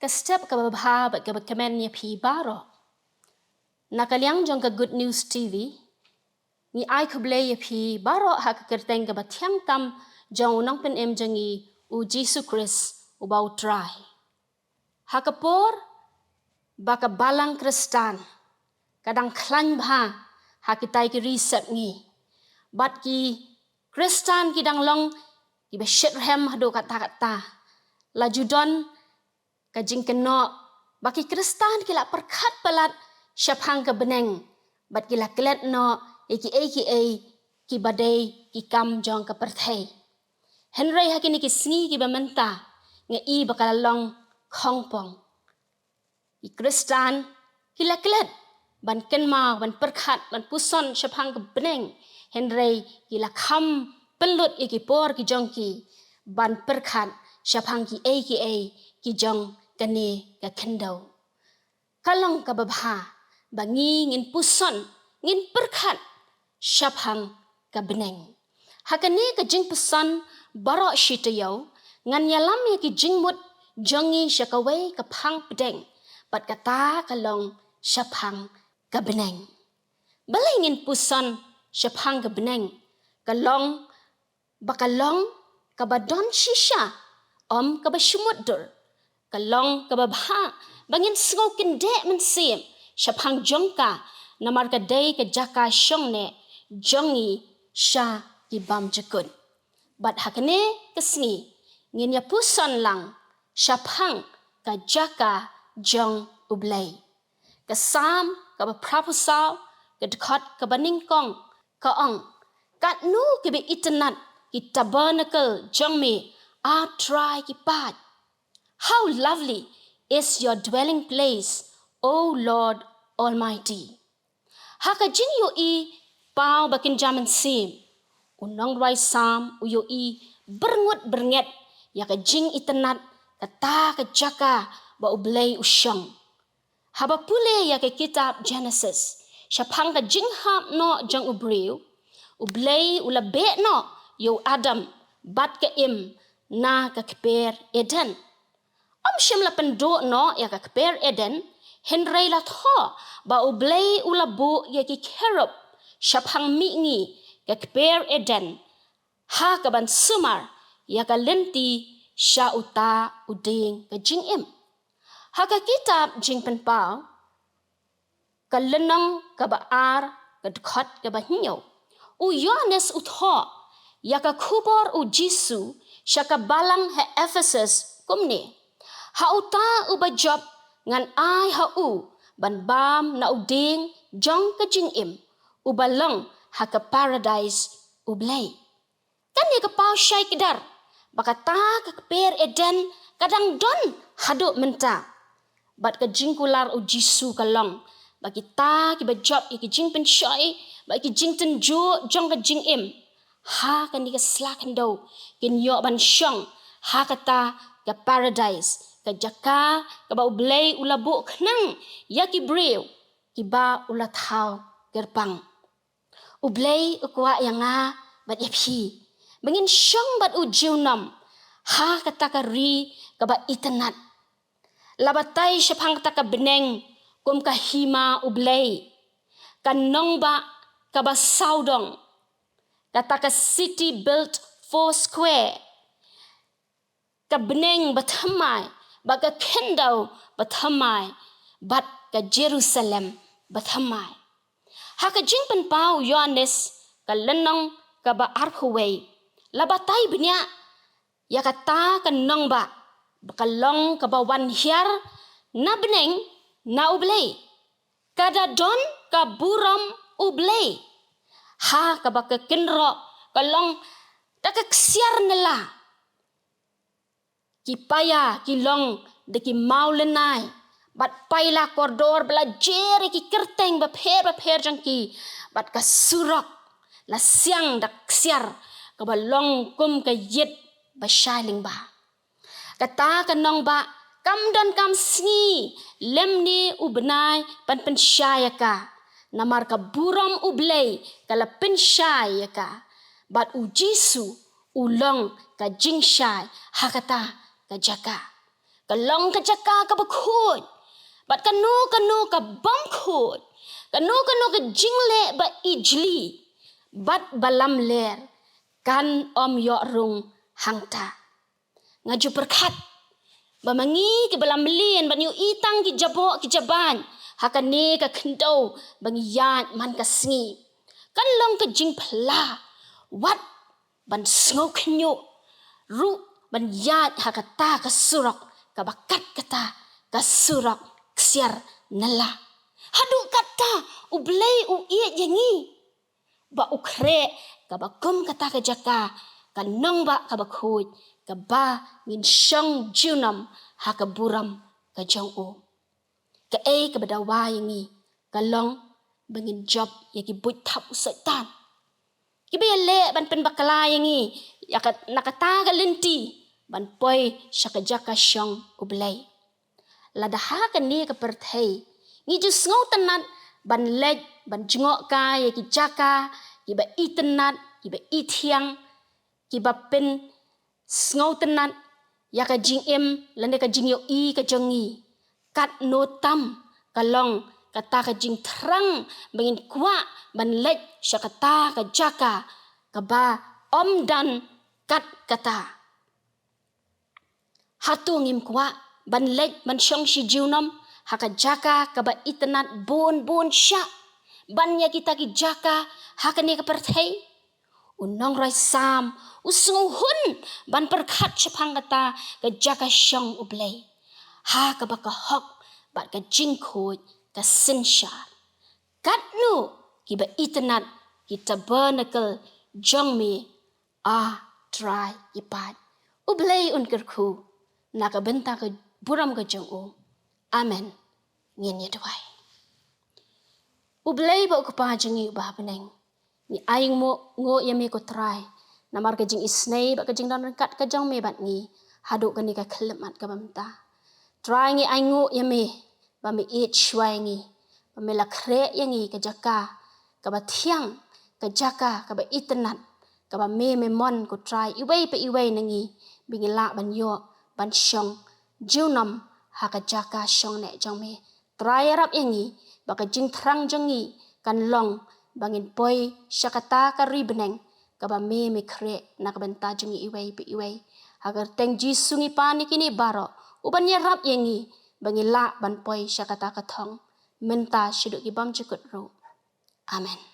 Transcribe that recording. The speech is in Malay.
step ka babha ba ka comment nya phi baro nakaliang jong ka Good News TV ni ai khuble ya phi baro ha ka kerteng ka ba thiang tam jong nong pen em jangi u Jesus Christ u bau try ha ka por ba ka balang kristan kadang klan bha ha kitai ki reset ngi bat ki kristan ki dang long ki be shethem hado kata la judon ka jingkeno baki kristan kila perkhat palat syapang ka beneng bat kila klet no aka ki badai ki kam jong ka perthai henry hakini ki sni ki bamenta nge i bakal long khongpong ki kristan kila klet ban kenma ban perkhat ban puson syapang ka beneng henry kila kham pelut iki por ki jong ki ban perkhat syapang ki aka ki jong kani ka kendau kalong ka babha bangi ngin puson ngin perkhat syapang ka beneng hakani ka jing puson baro shitayau ngan yalam ya ki jingmut jongi syakawai ka phang pedeng bat kata kalong syapang ka beneng balai ngin puson syapang ka beneng kalong bakalong ka badon shisha om ka bashumudur kalong ka babha bangin sngokin de men sim syapang jongka namar ka dei ka jaka syongne jongi sha ki bam jakun bat hakane kesni ngin ya puson lang syapang ka jaka jong ublay ka sam ka ba proposal ka dekat ka baningkong ka ong kat nu ke be itnat ki tabernacle jong me a try ki pat. How lovely is your dwelling place, O Lord Almighty. Haka jin yo i pau bakin jaman sim. Unong rai sam u yo i berngut bernget ya ka jing itenat kata ka jaka ba ublay usyong. Haba pule ya ka kitab Genesis. Syapang ka jing hap no jang ubriu. Ublay ulabe no yo Adam bat ka im na ka keper Eden. Om syam la pendo no ya ka keper Eden henry la tho ba ublay ulabu ya ki kerub syapang mingi ka keper Eden ha ka ban sumar ya ka lenti sya uta uding ka jing im ha ka kitab jing penpau ka lenong ka ba ar ka dekat ka ba hinyo u Yohanes utho ya ka kubor u Jisu sya ka balang he Ephesus kumni ha uta u bajop ngan ai ha u ban bam na uding jong ka jing im u balong ha ka paradise u blay kan ni ka pau syai kedar bakata ka per Eden kadang don hadu menta bat ka jing kular u Jisu kalong bagi ta ki bajop ki jing pen syai bagi jing ten ju jong ka jing im ha kan ni ka slak ndo kin yo ban syong ha kata ka paradise ka jaka ka ba ublay ulabu khnang ya ki brew ki ba ulathau gerpang ublay ukwa yanga bat yapi bangin syong bat ujiunam ha kata ka ri ka ba itanat labatai syapang kata ka beneng kum ka hima ublay kanong ba ka ba saudong kata ka city built 4 square ka beneng bathamai baga kendau bathamai bat ka Jerusalem bathamai ha ka jing pen pau Yohanes ka lenong ka ba arhuway labatai bnya ya kata ka nong ba bakalong ka ba wan hiar na beneng na ublay kada don ka buram ublay ha ka ba ka kinro kalong takaksiar nela ki paya ki long de ki maulenai bat paila koridor bela jeri ki kerteng ba pher jang ki bat ka surok la siang dak siar ka ba long kum ka yet ba shiling ba kata ka nong ba kam don kam sngi lemni ubnai pan pen syayaka namar ka buram ublay kala pen syayaka bat u Jisu ulong ka jing syai hakata ka jaka Kalong ka jaka ka bakut. Bat kanu ka bamkut. Kanu ka jingle ba ijli. Bat balam ler. Kan om yok rung hangta. Ngaju perkat. Bamangi ke balam lien. Banyu itang ki jabok ki jaban. Hakane ka kendo. Bangi yat man ka sengi. Kan long ka jing pala. Wat ban sngau kenyo. Ru ban yat hakata ka surok. Kabakat kata kasurak ksiar nala. Hadu kata ublay u iya yangi. Ba ukre kabakum kata kajaka kanong ba kabakhuj kaba ngin syong junam hakaburam kajong u. Kae kabadawa yangi kalong bangin job yaki buit tap usaitan. Kibaya le ban pen bakala yangi yakat nakata galinti. Ban poi syakajaka syong ublay. Ladaha kan ni keperthai. Ngi jus ngau tenat ban lej ban jengok ka ya ki jaka ki ba itenat ki ba ithiang ki ba pen ngau tenat ya ka jing em lande ka jing yo i ka jongi. Kat no tam kalong kata ka jing terang bangin kwa ban lej syakata ka jaka ka ba om dan kat kata. Hatu ngim kwa ban lej ban syong si junam haka jaka kaba itenat bon syak ban ya kita ki jaka haka ni keperthai unong roi sam usung hun ban perkhat chapang kata ka jaka syong ublay ha ka baka hok bat ka jingkhoj ka sinsyar kat nu ki ba itenat kita bernakel jongme a try ipat ublay unkerku nakabenta ka buram ka jong o. Amen. Ngin ya dawai. Ublay ba ukapa jengi ubah beneng. Ni aing mo ngo yame ko try. Namar ka jing isnay ba ka jing dan kat ka jong me bat ngi. Haduk ka ni ka kelemat ka bamta. Try ngi aing ngo yame. Ba me it shway ngi. Ba me la kre yangi ka jaka. Ka ba tiang ka jaka ka ba itenat. Ka ba me mon ko try. Iway pa iway nangi. Bingila ban yo. Ban syong junam haka jaka syong nek jong me try rap yangi baka jing terang jongi kan long bangin poi syakata ka ribeneng ka ba me kre nak benta jongi iway pe iway agar teng jisungi pani kini baro uban ya rap yangi bangila ban poi syakata ka thong menta syuduk ibam cukut ro. Amen.